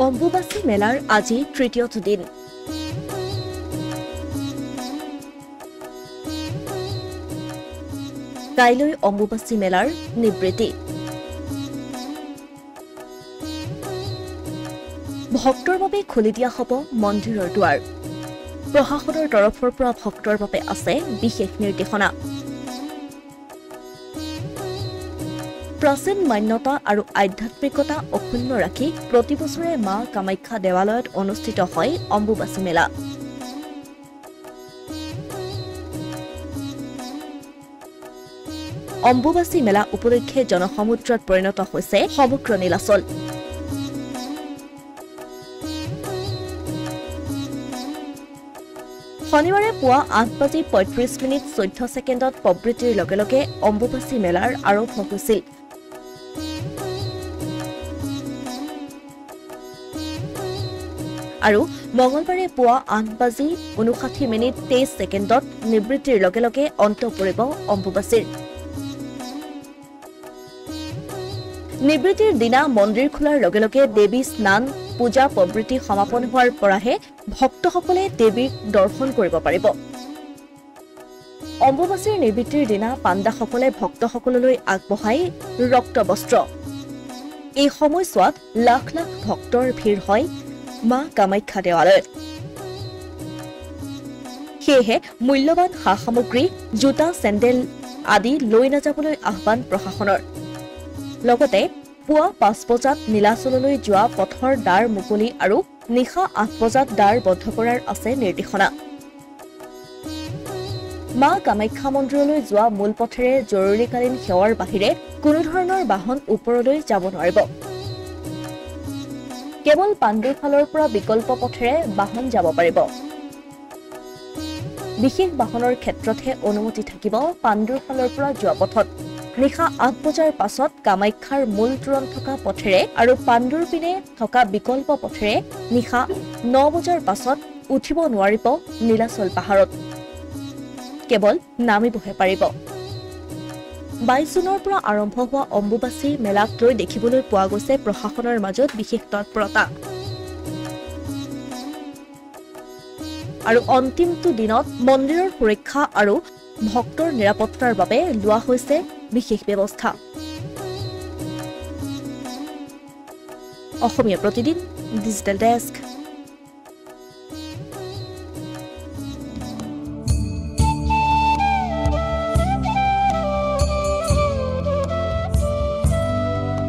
অম্বুবাচী মেলাৰ আজি তৃতীয়টো দিন। কাইলৈ অম্বুবাচী মেলাৰ নিবৃত্তি। ভক্তৰ বাবে খুলি দিয়া হ'ব মন্দিৰৰ দুৱাৰ। প্ৰশাসনৰ তৰফৰ পৰা ভক্তৰ বাবে আছে বিশেষ নিৰ্দেশনা। প্ৰাচীন মান্যতা আৰু আধ্যাত্মিকতা অক্ষুণ্ণ ৰাখি প্ৰতি বছৰে মা কামাখ্যা দেৱালয়ত অনুষ্ঠিত হয় অম্বুবাচী মেলা। অম্বুবাচী মেলা উপলক্ষে জনসমুদ্ৰত পৰিণত হৈছে সমগ্ৰ নীলাচল। শনিবাৰে পুৱা 8:35:14 প্ৰবৃত্তিৰ লগে লগে অম্বুবাচী মেলাৰ আৰম্ভ হৈছিল। আৰু মঙলবাৰে পুৱা 8:59:23 নিবৃত্তিৰ লগে লগে অন্ত পৰিব অম্বুবাচীৰ। নিবৃত্তিৰ দিনা মন্দিৰ খোলাৰ লগে লগে দেৱী স্নান পূজা প্ৰবৃত্তি সমাপন হোৱাৰ পৰাহে ভক্তসকলে দেৱীক দৰ্শন কৰিব পাৰিব। অম্বুবাচীৰ নিবৃত্তিৰ দিনা পাণ্ডাসকলে ভক্তসকললৈ আগবঢ়াই ৰক্তবস্ত্ৰ। এই সময়ছোৱাত লাখ লাখ ভক্তৰ ভিৰ হয় মা কামাখ্যা দেৱালয়ত। সেয়েহে মূল্যৱান সা সামগ্ৰী জোতা চেণ্ডেল আদি লৈ নাযাবলৈ আহ্বান প্ৰশাসনৰ। লগতে পুৱা 5 বজাত নীলাচললৈ যোৱা পথৰ দ্বাৰ মুকলি আৰু নিশা 8 বজাত দ্বাৰ বন্ধ কৰাৰ আছে নিৰ্দেশনা। মা কামাখ্যা মন্দিৰলৈ যোৱা মূল পথেৰে জৰুৰীকালীন সেৱাৰ বাহিৰে কোনো ধৰণৰ বাহন ওপৰলৈ যাব নোৱাৰিব। কেৱল পাণ্ডুৰ ফালৰ পৰা বিকল্প পথেৰে বাহন যাব পাৰিব। বিশেষ বাহনৰ ক্ষেত্ৰতহে অনুমতি থাকিব পাণ্ডুৰ ফালৰ পৰা যোৱা পথত। নিশা 8 বজাৰ পাছত কামাখ্যাৰ মূল তোৰণ থকা পথেৰে আৰু পাণ্ডুৰ পিনে থকা বিকল্প পথেৰে নিশা 9 বজাৰ পাছত উঠিব নোৱাৰিব নীলাচল পাহাৰত। কেৱল নামিবহে পাৰিব। 22 জুনৰ পৰা আৰম্ভ হোৱা অম্বুবাচী মেলাক লৈ দেখিবলৈ পোৱা গৈছে প্ৰশাসনৰ মাজত বিশেষ তৎপৰতা। আৰু অন্তিমটো দিনত মন্দিৰৰ সুৰক্ষা আৰু ভক্তৰ নিৰাপত্তাৰ বাবে লোৱা হৈছে বিশেষ ব্যৱস্থা। Asomiya Pratidin digital desk.